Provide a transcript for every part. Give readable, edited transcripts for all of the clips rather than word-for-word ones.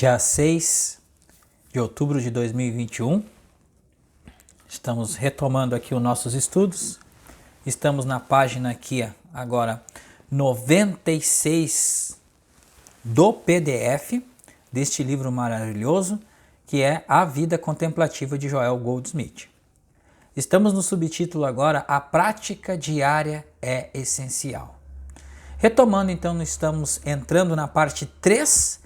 Dia 6 de outubro de 2021. Estamos retomando aqui os nossos estudos. Estamos na página aqui agora 96 do PDF deste livro maravilhoso que é A Vida Contemplativa de Joel Goldsmith. Estamos no subtítulo agora, A Prática Diária é Essencial. Retomando então, estamos entrando na parte 3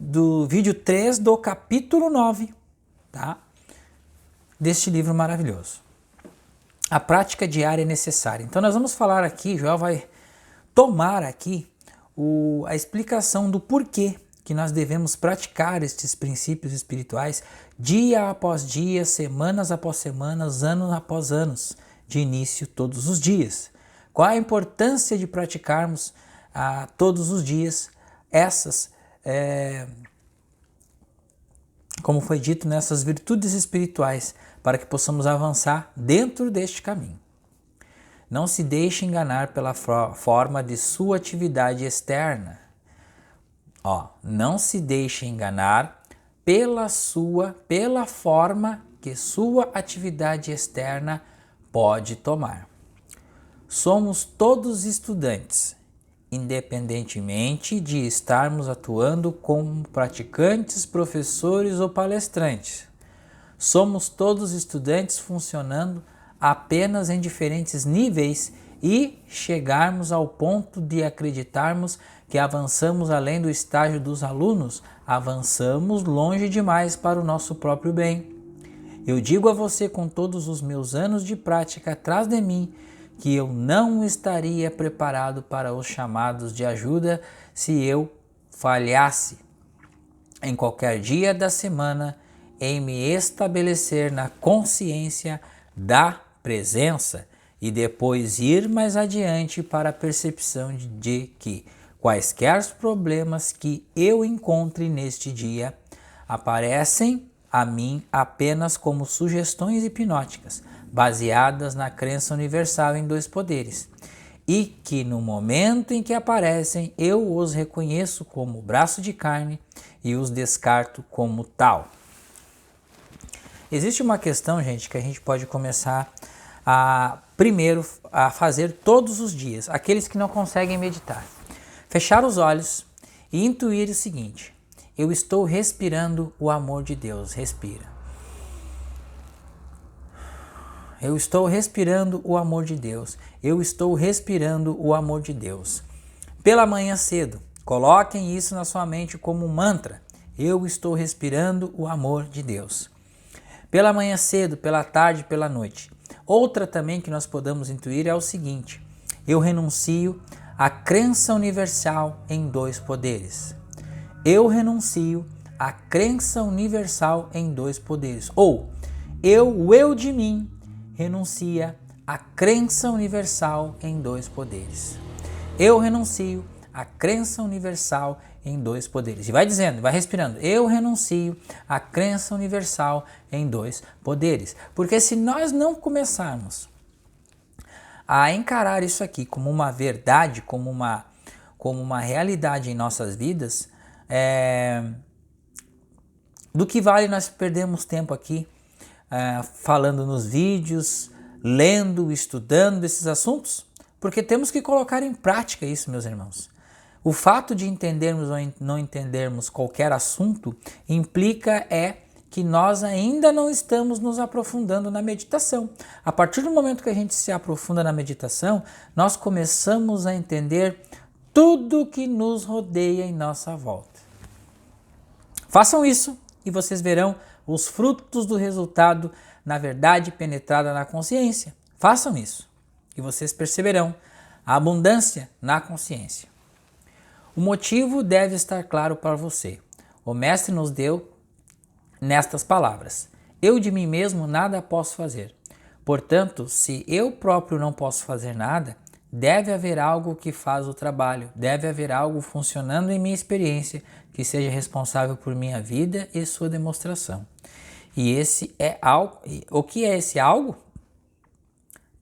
do vídeo 3 do capítulo 9, tá? Deste livro maravilhoso. A prática diária é necessária. Então nós vamos falar aqui, Joel vai tomar aqui a explicação do porquê que nós devemos praticar estes princípios espirituais dia após dia, semanas após semanas, anos após anos, de início todos os dias. Qual a importância de praticarmos todos os dias essas, como foi dito, nessas virtudes espirituais, para que possamos avançar dentro deste caminho. Não se deixe enganar pela forma de sua atividade externa. Não se deixe enganar pela forma que sua atividade externa pode tomar. Somos todos estudantes, independentemente de estarmos atuando como praticantes, professores ou palestrantes. Somos todos estudantes funcionando apenas em diferentes níveis e chegarmos ao ponto de acreditarmos que avançamos além do estágio dos alunos, avançamos longe demais para o nosso próprio bem. Eu digo a você com todos os meus anos de prática atrás de mim, que eu não estaria preparado para os chamados de ajuda se eu falhasse em qualquer dia da semana em me estabelecer na consciência da presença e depois ir mais adiante para a percepção de que quaisquer problemas que eu encontre neste dia aparecem a mim apenas como sugestões hipnóticas, baseadas na crença universal em dois poderes, e que no momento em que aparecem eu os reconheço como braço de carne e os descarto como tal. Existe uma questão, gente, que a gente pode começar primeiro a fazer todos os dias, aqueles que não conseguem meditar. Fechar os olhos e intuir o seguinte: eu estou respirando o amor de Deus. Respira. Eu estou respirando o amor de Deus. Eu estou respirando o amor de Deus. Pela manhã cedo, coloquem isso na sua mente como um mantra. Eu estou respirando o amor de Deus. Pela manhã cedo, pela tarde, pela noite. Outra também que nós podemos intuir é o seguinte: eu renuncio à crença universal em dois poderes. Eu renuncio à crença universal em dois poderes. Ou o eu de mim renuncia à crença universal em dois poderes. Eu renuncio à crença universal em dois poderes. E vai dizendo, vai respirando. Eu renuncio à crença universal em dois poderes. Porque se nós não começarmos a encarar isso aqui como uma verdade, como uma realidade em nossas vidas, do que vale nós perdermos tempo aqui falando nos vídeos, lendo, estudando esses assuntos? Porque temos que colocar em prática isso, meus irmãos. O fato de entendermos ou não entendermos qualquer assunto implica que nós ainda não estamos nos aprofundando na meditação. A partir do momento que a gente se aprofunda na meditação, nós começamos a entender tudo que nos rodeia em nossa volta. Façam isso e vocês verão os frutos do resultado na verdade penetrada na consciência. Façam isso e vocês perceberão a abundância na consciência. O motivo deve estar claro para você. O Mestre nos deu nestas palavras: eu de mim mesmo nada posso fazer. Portanto, se eu próprio não posso fazer nada, deve haver algo que faz o trabalho, deve haver algo funcionando em minha experiência que seja responsável por minha vida e sua demonstração. E esse é algo. O que é esse algo?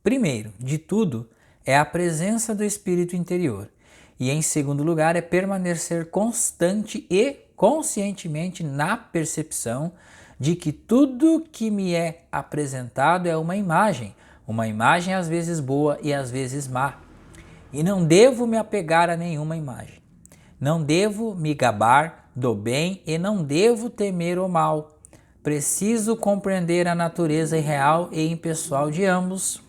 Primeiro de tudo, é a presença do Espírito interior. E em segundo lugar, é permanecer constante e conscientemente na percepção de que tudo que me é apresentado é uma imagem às vezes boa e às vezes má. E não devo me apegar a nenhuma imagem. Não devo me gabar do bem e não devo temer o mal. Preciso compreender a natureza irreal e impessoal de ambos.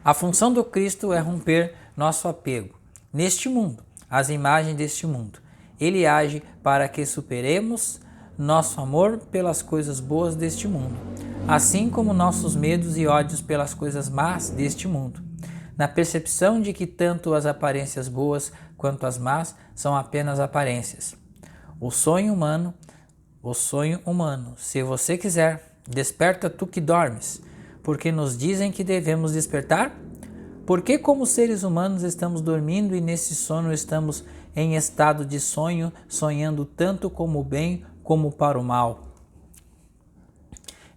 A função do Cristo é romper nosso apego neste mundo, às imagens deste mundo. Ele age para que superemos nosso amor pelas coisas boas deste mundo, assim como nossos medos e ódios pelas coisas más deste mundo, na percepção de que tanto as aparências boas quanto as más são apenas aparências. O sonho humano, se você quiser, desperta tu que dormes, porque nos dizem que devemos despertar? Porque como seres humanos estamos dormindo e nesse sono estamos em estado de sonho, sonhando tanto como o bem como para o mal.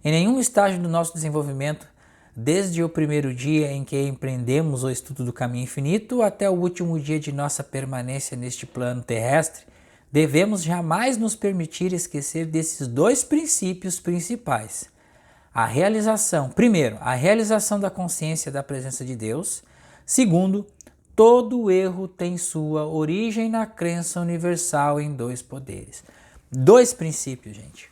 Em nenhum estágio do nosso desenvolvimento, desde o primeiro dia em que empreendemos o estudo do caminho infinito até o último dia de nossa permanência neste plano terrestre, devemos jamais nos permitir esquecer desses dois princípios principais. Primeiro, a realização da consciência da presença de Deus. Segundo, todo erro tem sua origem na crença universal em dois poderes. Dois princípios, gente,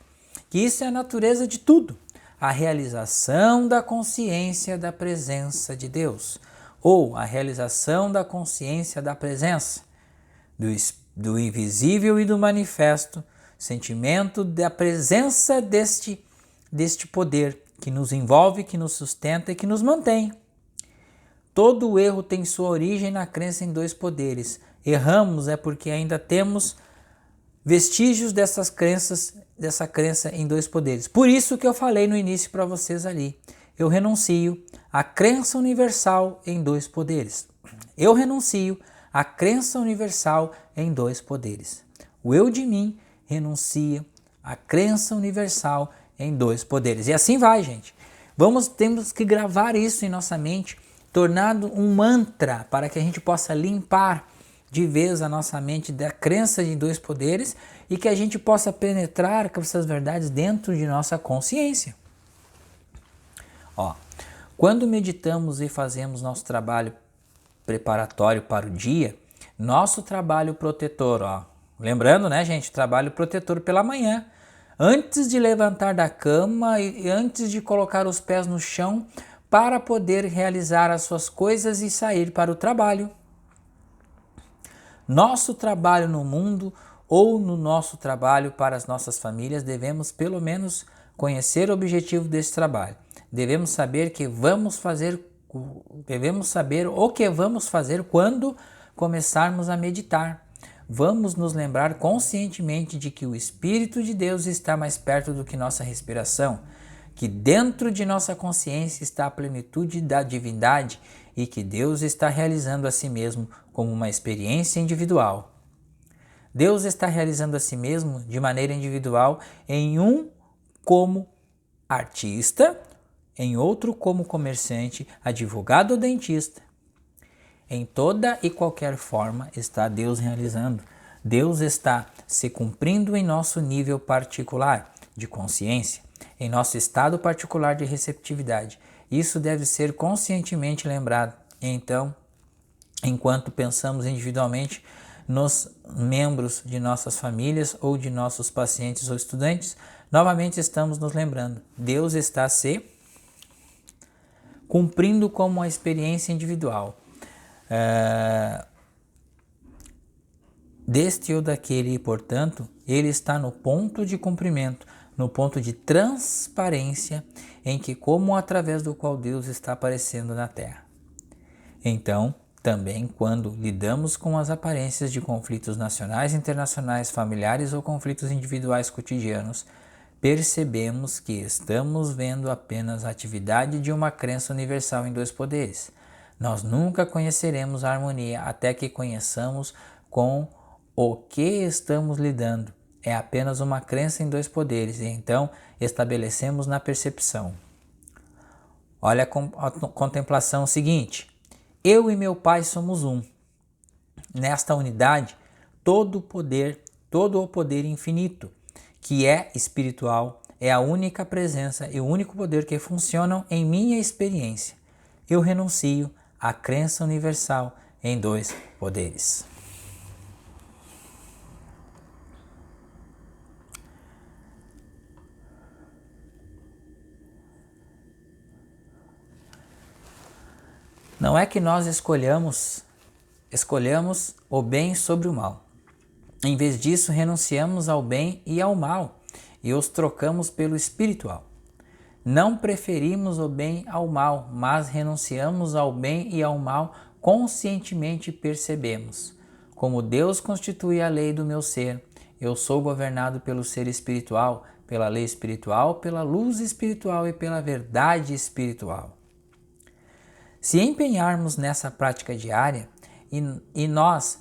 que isso é a natureza de tudo. A realização da consciência da presença de Deus, ou a realização da consciência da presença, do invisível e do manifesto, sentimento da presença deste poder que nos envolve, que nos sustenta e que nos mantém. Todo erro tem sua origem na crença em dois poderes. Erramos porque ainda temos vestígios dessa crença em dois poderes. Por isso que eu falei no início para vocês ali. Eu renuncio à crença universal em dois poderes. Eu renuncio à crença universal em dois poderes. O eu de mim renuncia à crença universal em dois poderes. E assim vai, gente. Temos que gravar isso em nossa mente, tornado um mantra para que a gente possa limpar de vez a nossa mente da crença de dois poderes e que a gente possa penetrar com essas verdades dentro de nossa consciência. Quando meditamos e fazemos nosso trabalho preparatório para o dia, nosso trabalho protetor, lembrando, né, gente, trabalho protetor pela manhã, antes de levantar da cama e antes de colocar os pés no chão para poder realizar as suas coisas e sair para o trabalho. Nosso trabalho no mundo ou no nosso trabalho para as nossas famílias, devemos pelo menos conhecer o objetivo desse trabalho. Devemos saber o que vamos fazer quando começarmos a meditar. Vamos nos lembrar conscientemente de que o Espírito de Deus está mais perto do que nossa respiração, que dentro de nossa consciência está a plenitude da divindade e que Deus está realizando a si mesmo como uma experiência individual. Deus está realizando a si mesmo de maneira individual em um como artista, em outro como comerciante, advogado ou dentista. Em toda e qualquer forma está Deus realizando. Deus está se cumprindo em nosso nível particular de consciência, em nosso estado particular de receptividade. Isso deve ser conscientemente lembrado. Então, enquanto pensamos individualmente nos membros de nossas famílias ou de nossos pacientes ou estudantes, novamente estamos nos lembrando. Deus está se cumprindo como uma experiência individual. Deste ou daquele, e portanto, ele está no ponto de cumprimento, no ponto de transparência, em que como através do qual Deus está aparecendo na Terra. Então, também quando lidamos com as aparências de conflitos nacionais, internacionais, familiares ou conflitos individuais cotidianos, percebemos que estamos vendo apenas a atividade de uma crença universal em dois poderes. Nós nunca conheceremos a harmonia até que conheçamos com o que estamos lidando. É apenas uma crença em dois poderes, e então estabelecemos na percepção. Olha a contemplação seguinte. Eu e meu Pai somos um. Nesta unidade, todo o poder todo o poder infinito, que é espiritual, é a única presença e o único poder que funcionam em minha experiência. Eu renuncio à crença universal em dois poderes. Não é que nós escolhamos o bem sobre o mal. Em vez disso, renunciamos ao bem e ao mal e os trocamos pelo espiritual. Não preferimos o bem ao mal, mas renunciamos ao bem e ao mal conscientemente percebemos. Como Deus constitui a lei do meu ser, eu sou governado pelo ser espiritual, pela lei espiritual, pela luz espiritual e pela verdade espiritual. Se empenharmos nessa prática diária, e nós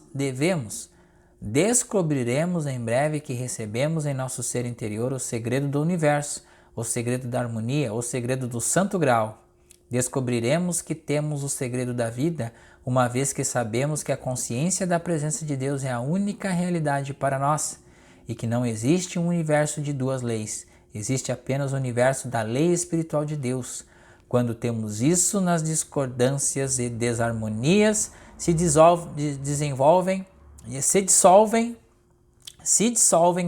descobriremos em breve que recebemos em nosso ser interior o segredo do universo, o segredo da harmonia, o segredo do santo grau. Descobriremos que temos o segredo da vida, uma vez que sabemos que a consciência da presença de Deus é a única realidade para nós e que não existe um universo de duas leis, existe apenas o universo da lei espiritual de Deus. Quando temos isso, nas discordâncias e desarmonias se dissolvem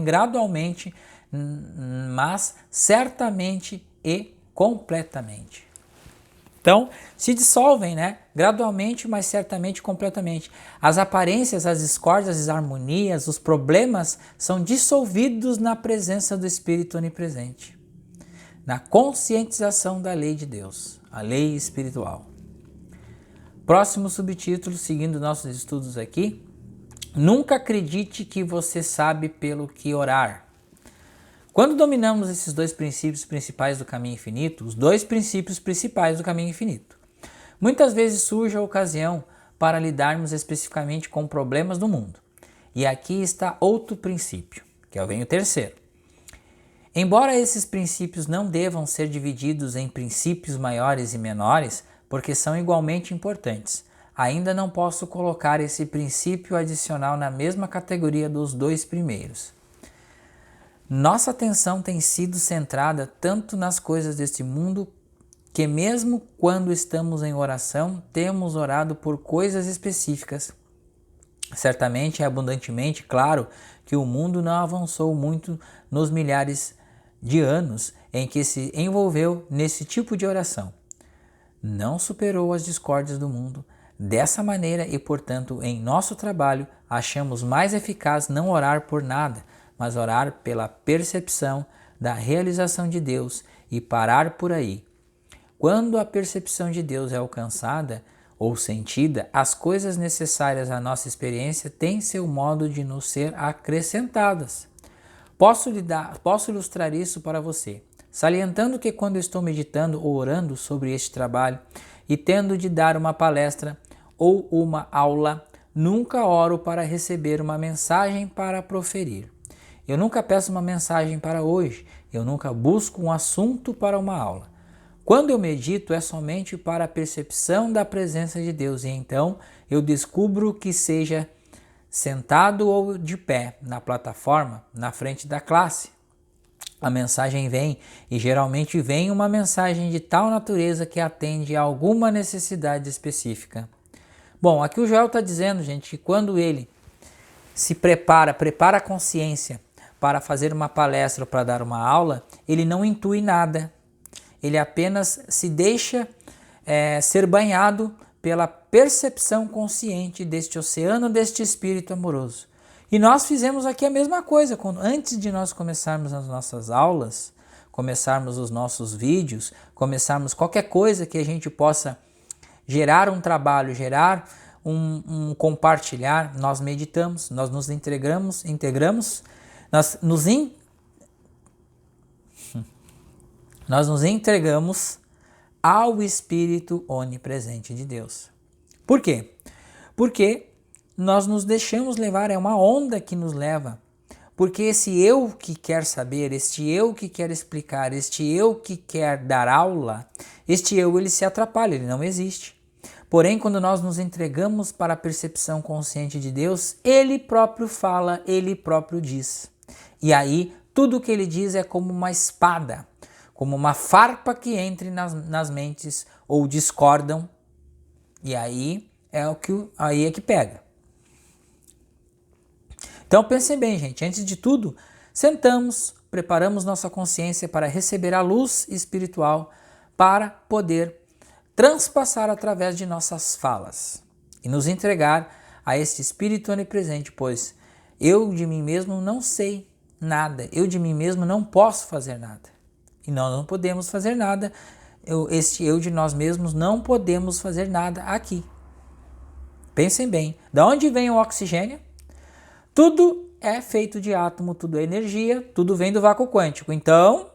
gradualmente, mas certamente e completamente. Então, se dissolvem, gradualmente, mas certamente e completamente. As aparências, as discórdias, as desarmonias, os problemas são dissolvidos na presença do Espírito onipresente, na conscientização da lei de Deus, a lei espiritual. Próximo subtítulo, seguindo nossos estudos aqui: nunca acredite que você sabe pelo que orar. Quando dominamos esses dois princípios principais do caminho infinito, os dois princípios principais do caminho infinito, muitas vezes surge a ocasião para lidarmos especificamente com problemas do mundo. E aqui está outro princípio, que vem o terceiro. Embora esses princípios não devam ser divididos em princípios maiores e menores, porque são igualmente importantes, ainda não posso colocar esse princípio adicional na mesma categoria dos dois primeiros. Nossa atenção tem sido centrada tanto nas coisas deste mundo que mesmo quando estamos em oração, temos orado por coisas específicas. Certamente é abundantemente claro que o mundo não avançou muito nos milhares de anos em que se envolveu nesse tipo de oração. Não superou as discórdias do mundo. Dessa maneira e, portanto, em nosso trabalho, achamos mais eficaz não orar por nada, mas orar pela percepção da realização de Deus e parar por aí. Quando a percepção de Deus é alcançada ou sentida, as coisas necessárias à nossa experiência têm seu modo de nos ser acrescentadas. Posso ilustrar isso para você, salientando que quando estou meditando ou orando sobre este trabalho e tendo de dar uma palestra ou uma aula, nunca oro para receber uma mensagem para proferir. Eu nunca peço uma mensagem para hoje, eu nunca busco um assunto para uma aula. Quando eu medito é somente para a percepção da presença de Deus e então eu descubro que seja sentado ou de pé na plataforma na frente da classe. A mensagem vem e geralmente vem uma mensagem de tal natureza que atende a alguma necessidade específica. Bom, aqui o Joel está dizendo, gente, que quando ele se prepara a consciência para fazer uma palestra ou para dar uma aula, ele não intui nada. Ele apenas se deixa ser banhado pela percepção consciente deste oceano, deste espírito amoroso. E nós fizemos aqui a mesma coisa. Antes de nós começarmos as nossas aulas, começarmos os nossos vídeos, começarmos qualquer coisa que a gente possa gerar um trabalho, gerar um compartilhar, nós meditamos, nós nos nós nos entregamos ao Espírito onipresente de Deus. Por quê? Porque nós nos deixamos levar, é uma onda que nos leva. Porque esse eu que quer saber, este eu que quer explicar, este eu que quer dar aula, este eu ele se atrapalha, ele não existe. Porém, quando nós nos entregamos para a percepção consciente de Deus, Ele próprio fala, Ele próprio diz. E aí, tudo o que Ele diz é como uma espada, como uma farpa que entre nas mentes ou discordam. E aí é que pega. Então pensem bem, gente, antes de tudo, sentamos, preparamos nossa consciência para receber a luz espiritual para poder transpassar através de nossas falas e nos entregar a este Espírito onipresente, pois eu de mim mesmo não sei nada, eu de mim mesmo não posso fazer nada. E nós não podemos fazer nada, eu de nós mesmos não podemos fazer nada aqui. Pensem bem, de onde vem o oxigênio? Tudo é feito de átomo, tudo é energia, tudo vem do vácuo quântico. Então,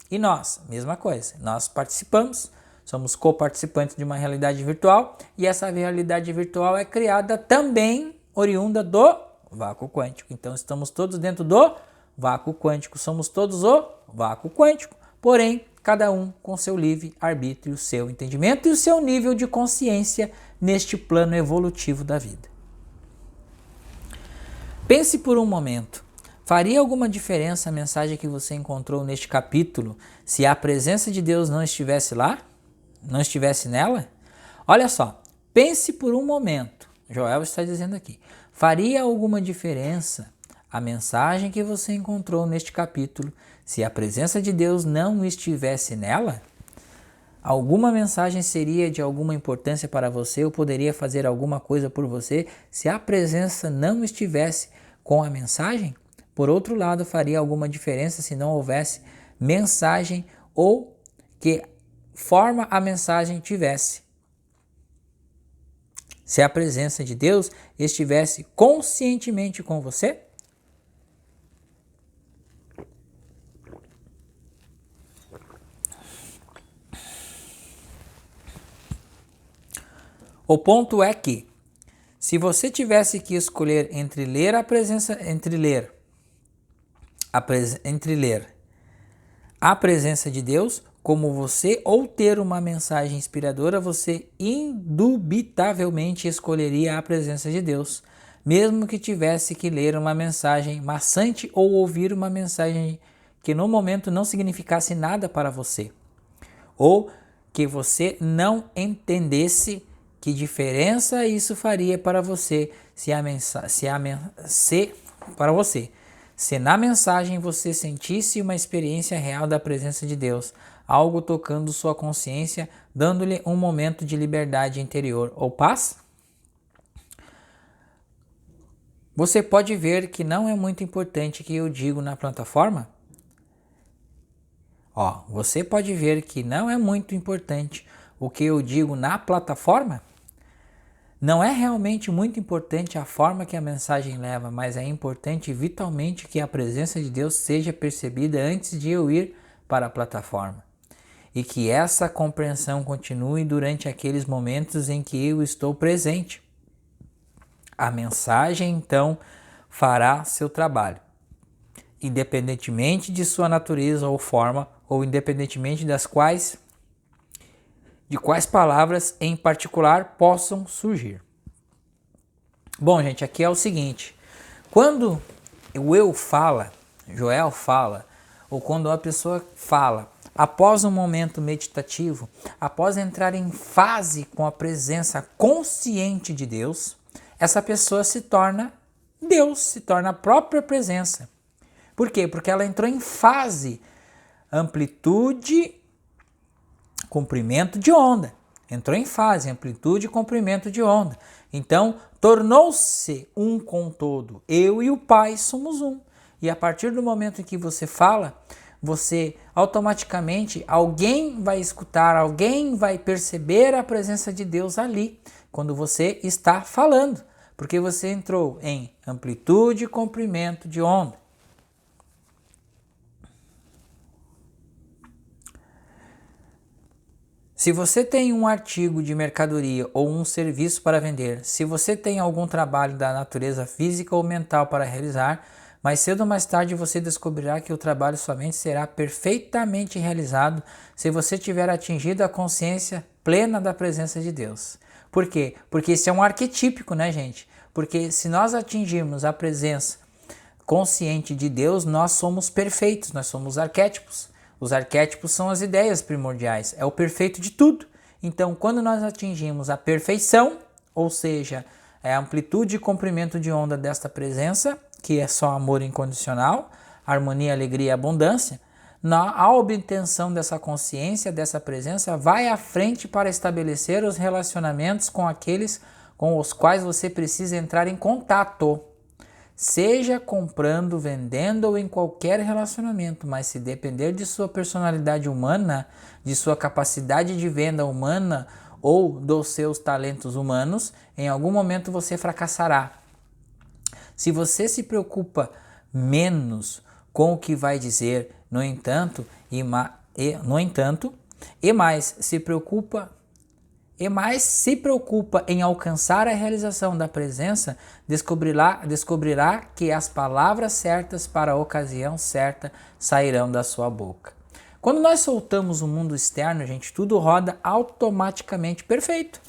e nós? Mesma coisa, nós participamos, somos coparticipantes de uma realidade virtual e essa realidade virtual é criada também oriunda do vácuo quântico. Então, estamos todos dentro do vácuo quântico, somos todos o vácuo quântico, porém, cada um com seu livre arbítrio, seu entendimento e o seu nível de consciência neste plano evolutivo da vida. Pense por um momento, faria alguma diferença a mensagem que você encontrou neste capítulo se a presença de Deus não estivesse lá? Não estivesse nela? Olha só, pense por um momento, Joel está dizendo aqui, faria alguma diferença a mensagem que você encontrou neste capítulo se a presença de Deus não estivesse nela? Alguma mensagem seria de alguma importância para você ou poderia fazer alguma coisa por você se a presença não estivesse com a mensagem? Por outro lado, faria alguma diferença se não houvesse mensagem ou que forma a mensagem tivesse? Se a presença de Deus estivesse conscientemente com você? O ponto é que, se você tivesse que escolher entre ler a presença de Deus como você ou ter uma mensagem inspiradora, você indubitavelmente escolheria a presença de Deus, mesmo que tivesse que ler uma mensagem maçante ou ouvir uma mensagem que no momento não significasse nada para você, ou que você não entendesse que diferença isso faria para você se na mensagem você sentisse uma experiência real da presença de Deus, algo tocando sua consciência, dando-lhe um momento de liberdade interior ou paz? Você pode ver que não é muito importante o que eu digo na plataforma? Você pode ver que não é muito importante o que eu digo na plataforma? Não é realmente muito importante a forma que a mensagem leva, mas é importante vitalmente que a presença de Deus seja percebida antes de eu ir para a plataforma. E que essa compreensão continue durante aqueles momentos em que eu estou presente. A mensagem, então, fará seu trabalho, independentemente de sua natureza ou forma, ou independentemente de quais palavras em particular possam surgir. Bom, gente, aqui é o seguinte, quando Joel fala, ou quando a pessoa fala, após um momento meditativo, após entrar em fase com a presença consciente de Deus, essa pessoa se torna Deus, se torna a própria presença. Por quê? Porque ela entrou em fase, amplitude, comprimento de onda. Entrou em fase, amplitude e comprimento de onda. Então, tornou-se um com todo. Eu e o Pai somos um. E a partir do momento em que você fala, você automaticamente, alguém vai escutar, alguém vai perceber a presença de Deus ali, quando você está falando. Porque você entrou em amplitude e comprimento de onda. Se você tem um artigo de mercadoria ou um serviço para vender, se você tem algum trabalho da natureza física ou mental para realizar, Mais cedo ou mais tarde você descobrirá que o trabalho somente será perfeitamente realizado se você tiver atingido a consciência plena da presença de Deus. Por quê? Porque isso é um arquetípico, né, gente? Porque se nós atingirmos a presença consciente de Deus, nós somos perfeitos, nós somos arquétipos. Os arquétipos são as ideias primordiais, é o perfeito de tudo. Então, quando nós atingimos a perfeição, ou seja, a amplitude e comprimento de onda desta presença, que é só amor incondicional, harmonia, alegria e abundância, a obtenção dessa consciência, dessa presença, vai à frente para estabelecer os relacionamentos com aqueles com os quais você precisa entrar em contato. Seja comprando, vendendo ou em qualquer relacionamento, mas se depender de sua personalidade humana, de sua capacidade de venda humana ou dos seus talentos humanos, em algum momento você fracassará. Se você se preocupa menos com o que vai dizer, e mais se preocupa em alcançar a realização da presença, descobrirá que as palavras certas para a ocasião certa sairão da sua boca. Quando nós soltamos o mundo externo, gente, tudo roda automaticamente perfeito.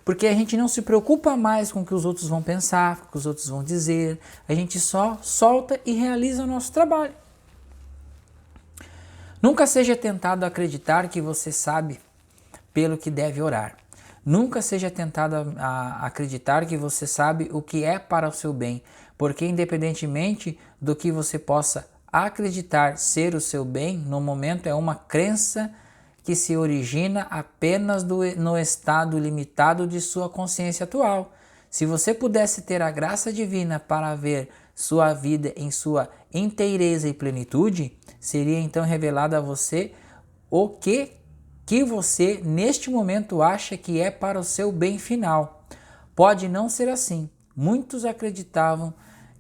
Porque a gente não se preocupa mais com o que os outros vão pensar, com o que os outros vão dizer. A gente só solta e realiza o nosso trabalho. Nunca seja tentado a acreditar que você sabe pelo que deve orar. Nunca seja tentado a acreditar que você sabe o que é para o seu bem, porque independentemente do que você possa acreditar ser o seu bem, no momento é uma crença que se origina apenas no estado limitado de sua consciência atual. Se você pudesse ter a graça divina para ver sua vida em sua inteireza e plenitude, seria então revelado a você o que você neste momento acha que é para o seu bem final. Pode não ser assim. Muitos acreditavam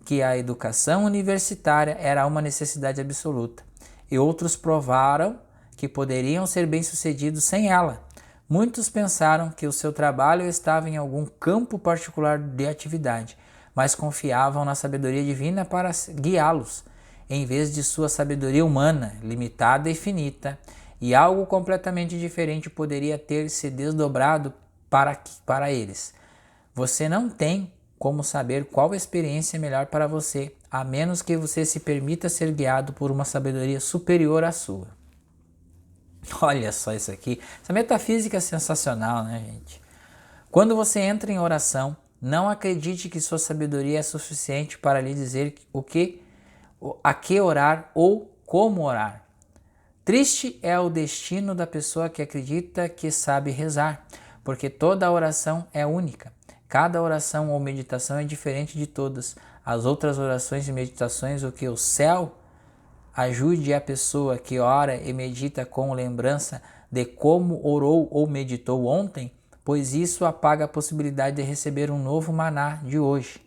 que a educação universitária era uma necessidade absoluta, e outros provaram que poderiam ser bem-sucedidos sem ela. Muitos pensaram que o seu trabalho estava em algum campo particular de atividade, mas confiavam na sabedoria divina para guiá-los, em vez de sua sabedoria humana, limitada e finita, e algo completamente diferente poderia ter se desdobrado para eles. Você não tem como saber qual experiência é melhor para você, a menos que você se permita ser guiado por uma sabedoria superior à sua. Olha só isso aqui, essa metafísica é sensacional, né, gente? Quando você entra em oração, não acredite que sua sabedoria é suficiente para lhe dizer a que orar ou como orar. Triste é o destino da pessoa que acredita que sabe rezar, porque toda oração é única. Cada oração ou meditação é diferente de todas as outras orações e meditações. O que o céu ajude a pessoa que ora e medita com lembrança de como orou ou meditou ontem, pois isso apaga a possibilidade de receber um novo maná de hoje.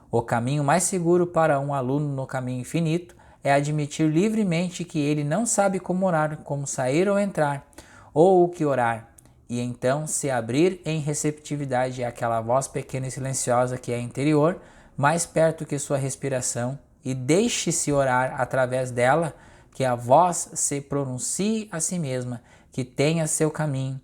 O caminho mais seguro para um aluno no caminho infinito é admitir livremente que ele não sabe como orar, como sair ou entrar, ou o que orar, e então se abrir em receptividade àquela voz pequena e silenciosa que é interior, mais perto que sua respiração, e deixe-se orar através dela, que a voz se pronuncie a si mesma, que tenha seu caminho.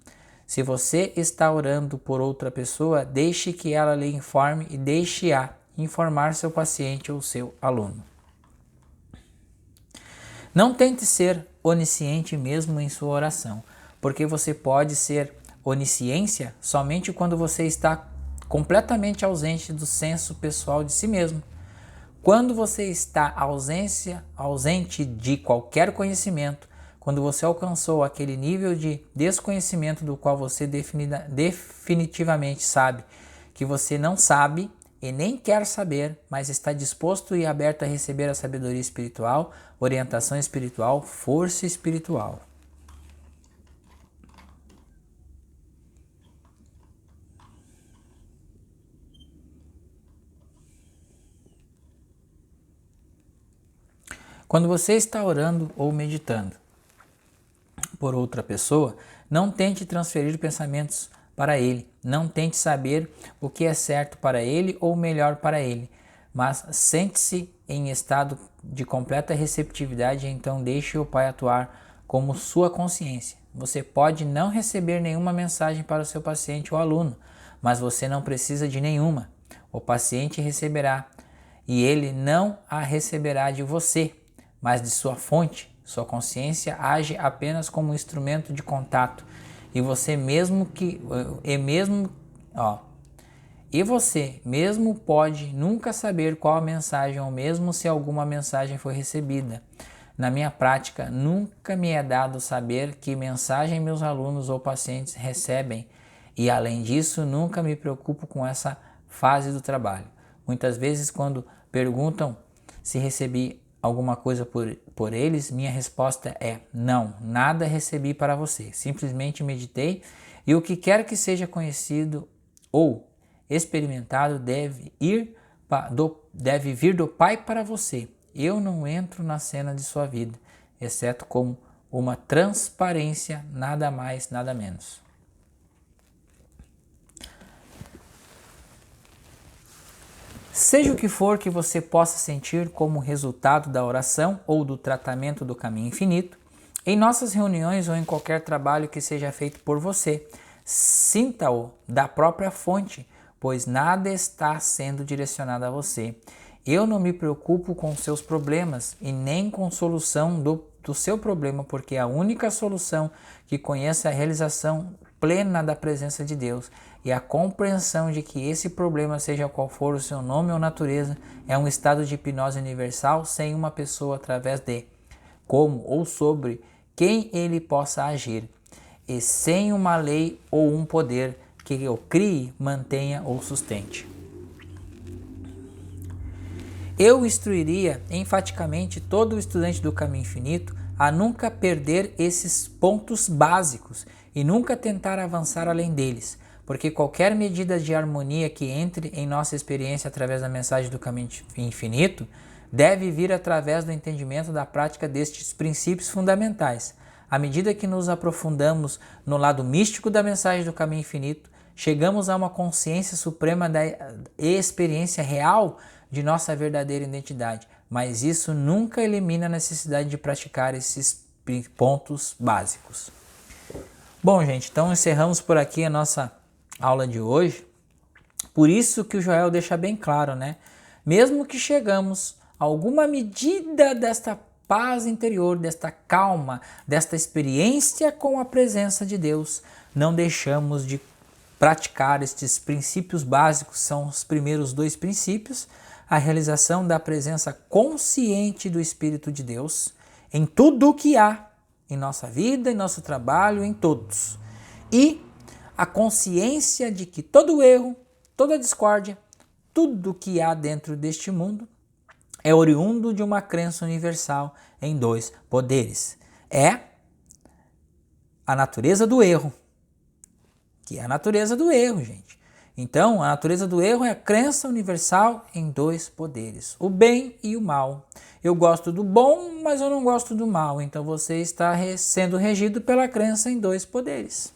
Se você está orando por outra pessoa, deixe que ela lhe informe e deixe-a informar seu paciente ou seu aluno. Não tente ser onisciente mesmo em sua oração, porque você pode ser onisciência somente quando você está completamente ausente do senso pessoal de si mesmo. Quando você está ausente de qualquer conhecimento, quando você alcançou aquele nível de desconhecimento do qual você definitivamente sabe que você não sabe e nem quer saber, mas está disposto e aberto a receber a sabedoria espiritual, orientação espiritual, força espiritual. Quando você está orando ou meditando por outra pessoa, não tente transferir pensamentos para ele, não tente saber o que é certo para ele ou melhor para ele, mas sente-se em estado de completa receptividade, então deixe o Pai atuar como sua consciência. Você pode não receber nenhuma mensagem para o seu paciente ou aluno, mas você não precisa de nenhuma. O paciente receberá, e ele não a receberá de você, mas de sua fonte. Sua consciência age apenas como um instrumento de contato, e você mesmo pode nunca saber qual a mensagem, ou mesmo se alguma mensagem foi recebida. Na minha prática, nunca me é dado saber que mensagem meus alunos ou pacientes recebem, e além disso, nunca me preocupo com essa fase do trabalho. Muitas vezes, quando perguntam se recebi alguma coisa por eles, minha resposta é: não, nada recebi para você. Simplesmente meditei, e o que quer que seja conhecido ou experimentado deve vir do Pai para você. Eu não entro na cena de sua vida, exceto como uma transparência, nada mais, nada menos. Seja o que for que você possa sentir como resultado da oração ou do tratamento do caminho infinito, em nossas reuniões ou em qualquer trabalho que seja feito por você, sinta-o da própria fonte, pois nada está sendo direcionado a você. Eu não me preocupo com seus problemas e nem com a solução do seu problema, porque a única solução que conheço é a realização plena da presença de Deus, e a compreensão de que esse problema, seja qual for o seu nome ou natureza, é um estado de hipnose universal sem uma pessoa através de, como ou sobre quem ele possa agir, e sem uma lei ou um poder que o crie, mantenha ou sustente. Eu instruiria enfaticamente todo o estudante do caminho infinito a nunca perder esses pontos básicos e nunca tentar avançar além deles, porque qualquer medida de harmonia que entre em nossa experiência através da mensagem do caminho infinito deve vir através do entendimento da prática destes princípios fundamentais. À medida que nos aprofundamos no lado místico da mensagem do caminho infinito, chegamos a uma consciência suprema da experiência real de nossa verdadeira identidade, mas isso nunca elimina a necessidade de praticar esses pontos básicos. Bom, gente, então encerramos por aqui a nossa aula de hoje. Por isso que o Joel deixa bem claro, né? Mesmo que chegamos a alguma medida desta paz interior, desta calma, desta experiência com a presença de Deus, não deixamos de praticar estes princípios básicos. São os primeiros 2 princípios: a realização da presença consciente do Espírito de Deus em tudo o que há, em nossa vida, em nosso trabalho, em todos. E a consciência de que todo erro, toda discórdia, tudo que há dentro deste mundo é oriundo de uma crença universal em 2 poderes. É a natureza do erro, que é a natureza do erro, gente. Então, a natureza do erro é a crença universal em 2 poderes, o bem e o mal. Eu gosto do bom, mas eu não gosto do mal. Então, você está sendo regido pela crença em 2 poderes.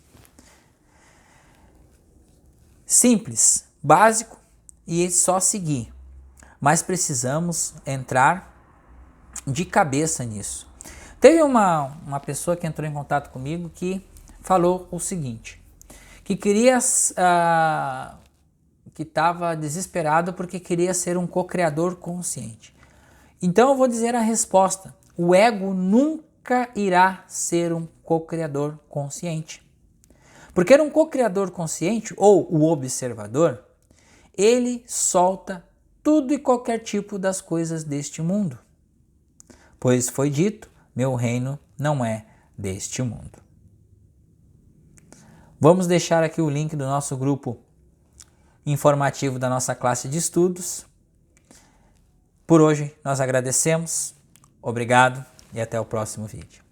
Simples, básico e só seguir. Mas precisamos entrar de cabeça nisso. Teve uma pessoa que entrou em contato comigo que falou o seguinte: que estava desesperado porque queria ser um co-criador consciente. Então eu vou dizer a resposta: o ego nunca irá ser um co-criador consciente. Porque um co-criador consciente, ou o observador, ele solta tudo e qualquer tipo das coisas deste mundo. Pois foi dito: meu reino não é deste mundo. Vamos deixar aqui o link do nosso grupo informativo da nossa classe de estudos. Por hoje nós agradecemos, obrigado e até o próximo vídeo.